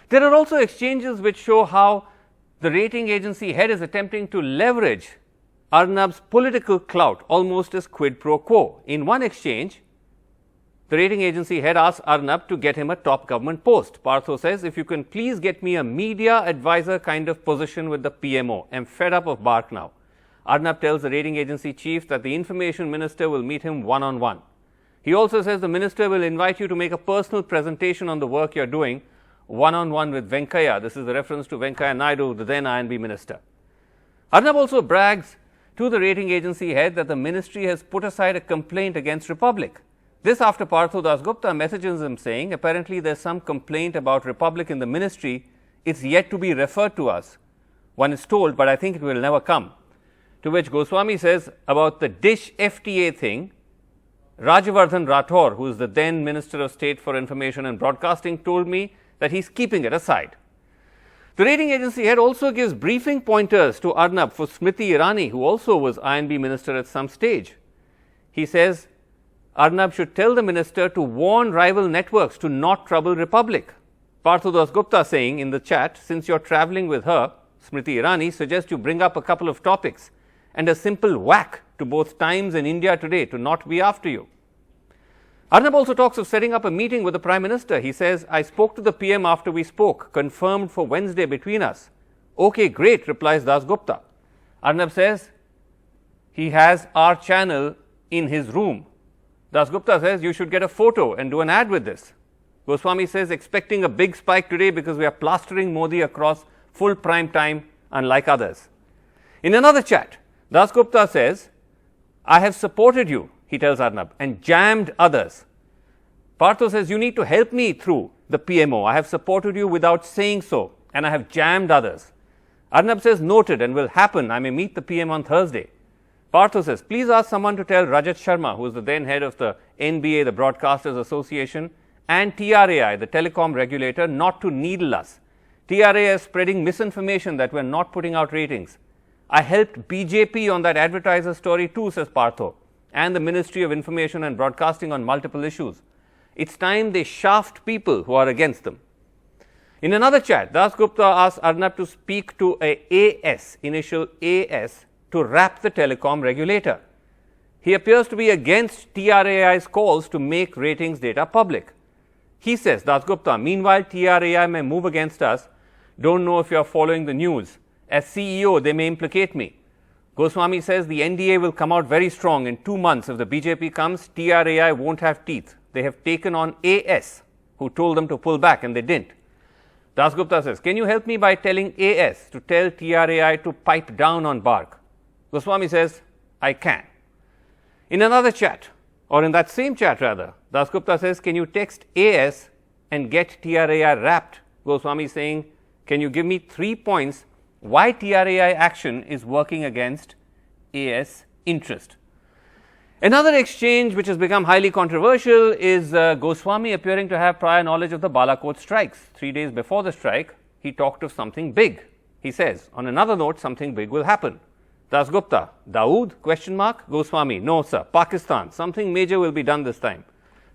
There are also exchanges which show how the rating agency head is attempting to leverage Arnab's political clout almost as quid pro quo. In one exchange, the rating agency head asks Arnab to get him a top government post. Partho says, if you can please get me a media advisor kind of position with the PMO. I'm fed up of BARC now. Arnab tells the rating agency chief that the information minister will meet him one-on-one. He also says the minister will invite you to make a personal presentation on the work you're doing one-on-one with Venkaiah. This is a reference to Venkaiah Naidu, the then INB minister. Arnab also brags to the rating agency head that the ministry has put aside a complaint against Republic. This after Partho Dasgupta messages him saying, apparently there's some complaint about Republic in the ministry. It's yet to be referred to us. One is told, but I think it will never come. To which Goswami says about the Dish FTA thing, Rajavardhan Rathore, who is the then Minister of State for Information and Broadcasting, told me that he's keeping it aside. The rating agency head also gives briefing pointers to Arnab for Smriti Irani, who also was INB minister at some stage. He says Arnab should tell the minister to warn rival networks to not trouble Republic. Partho Dasgupta saying in the chat, since you're travelling with her, Smriti Irani, suggest you bring up a couple of topics and a simple whack to both Times and India Today to not be after you. Arnab also talks of setting up a meeting with the Prime Minister. He says, I spoke to the PM after we spoke, confirmed for Wednesday between us. Okay, great, replies Dasgupta. Arnab says he has our channel in his room. Dasgupta says you should get a photo and do an ad with this. Goswami says expecting a big spike today because we are plastering Modi across full prime time, unlike others. In another chat, Dasgupta says, I have supported you, he tells Arnab, and jammed others. Partho says, you need to help me through the PMO. I have supported you without saying so, and I have jammed others. Arnab says, noted and will happen. I may meet the PM on Thursday. Partho says, please ask someone to tell Rajat Sharma, who is the then head of the NBA, the Broadcasters Association, and TRAI, the telecom regulator, not to needle us. TRAI is spreading misinformation that we're not putting out ratings. I helped BJP on that advertiser story too, says Partho, and the Ministry of Information and Broadcasting on multiple issues. It's time they shaft people who are against them. In another chat, Dasgupta asked Arnab to speak to a AS, initial AS, to wrap the telecom regulator. He appears to be against TRAI's calls to make ratings data public. He says, Dasgupta, meanwhile TRAI may move against us. Don't know if you are following the news. As CEO, they may implicate me. Goswami says the NDA will come out very strong in 2 months. If the BJP comes, TRAI won't have teeth. They have taken on AS, who told them to pull back, and they didn't. Dasgupta says, can you help me by telling AS to tell TRAI to pipe down on BARC? Goswami says, I can. In another chat, or in that same chat rather, Dasgupta says, can you text AS and get TRAI wrapped? Goswami saying, can you give me 3 points why TRAI action is working against AS interest? Another exchange which has become highly controversial is Goswami appearing to have prior knowledge of the Balakot strikes. 3 days before the strike, he talked of something big. He says, on another note, something big will happen. Dasgupta, Dawood, question mark, Goswami, no sir, Pakistan, something major will be done this time.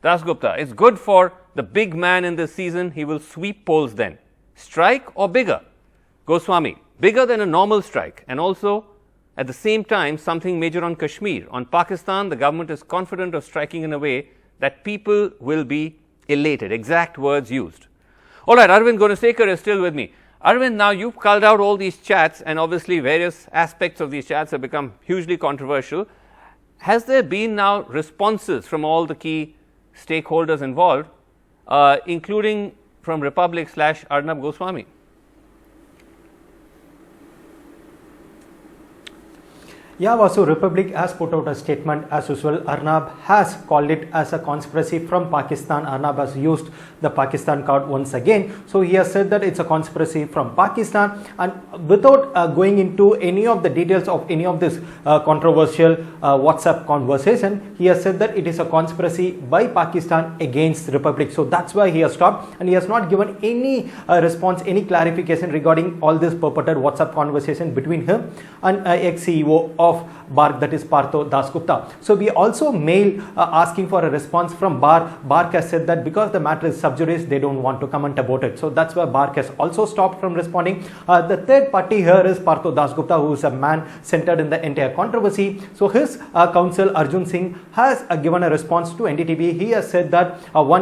Dasgupta, it's good for the big man in this season, he will sweep polls then. Strike or bigger? Goswami, bigger than a normal strike, and also at the same time something major on Kashmir. On Pakistan, the government is confident of striking in a way that people will be elated. Exact words used. All right, Arvind Gunasekar is still with me. Arvind, now you've culled out all these chats, and obviously various aspects of these chats have become hugely controversial. Has there been now responses from all the key stakeholders involved, including from Republic / Arnab Goswami? Yeah, Vasu, Republic has put out a statement as usual. Arnab has called it as a conspiracy from Pakistan. Arnab has used the Pakistan card once again. So he has said that it's a conspiracy from Pakistan, and without going into any of the details of any of this controversial WhatsApp conversation, he has said that it is a conspiracy by Pakistan against Republic. So that's why he has stopped, and he has not given any response, any clarification regarding all this purported WhatsApp conversation between him and ex-CEO of of BARC, that is Partho Dasgupta. So we also mailed asking for a response from BARC. BARC has said that because the matter is sub judice, they don't want to comment about it. So that's why BARC has also stopped from responding. The third party here is Partho Dasgupta, who is a man centered in the entire controversy. So his counsel Arjun Singh has given a response to NDTV. He has said that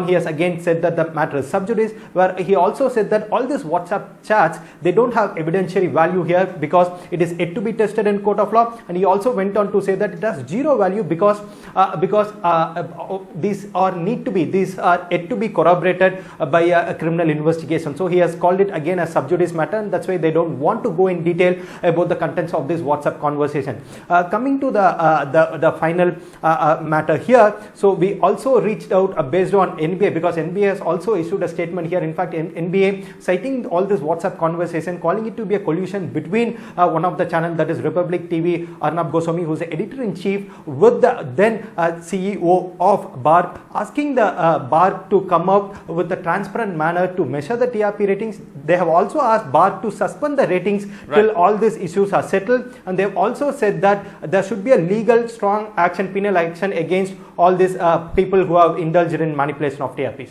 he has again said that the matter is sub judice, where he also said that all these WhatsApp chats, they don't have evidentiary value here because it is yet to be tested in court of law. And he also went on to say that it has zero value because these are yet to be corroborated by a criminal investigation. So he has called it again a sub judice matter, and that's why they don't want to go in detail about the contents of this WhatsApp conversation. Coming to the final matter here, so we also reached out based on NBA, because NBA has also issued a statement here. In fact, NBA citing all this WhatsApp conversation, calling it to be a collusion between one of the channel, that is Republic TV, Arnab Goswami, who is the editor-in-chief, with the then CEO of BARC, asking the BARC to come up with a transparent manner to measure the TRP ratings. They have also asked BARC to suspend the ratings till all these issues are settled, and they have also said that there should be a legal strong action, penal action against all these people who have indulged in manipulation of TRPs.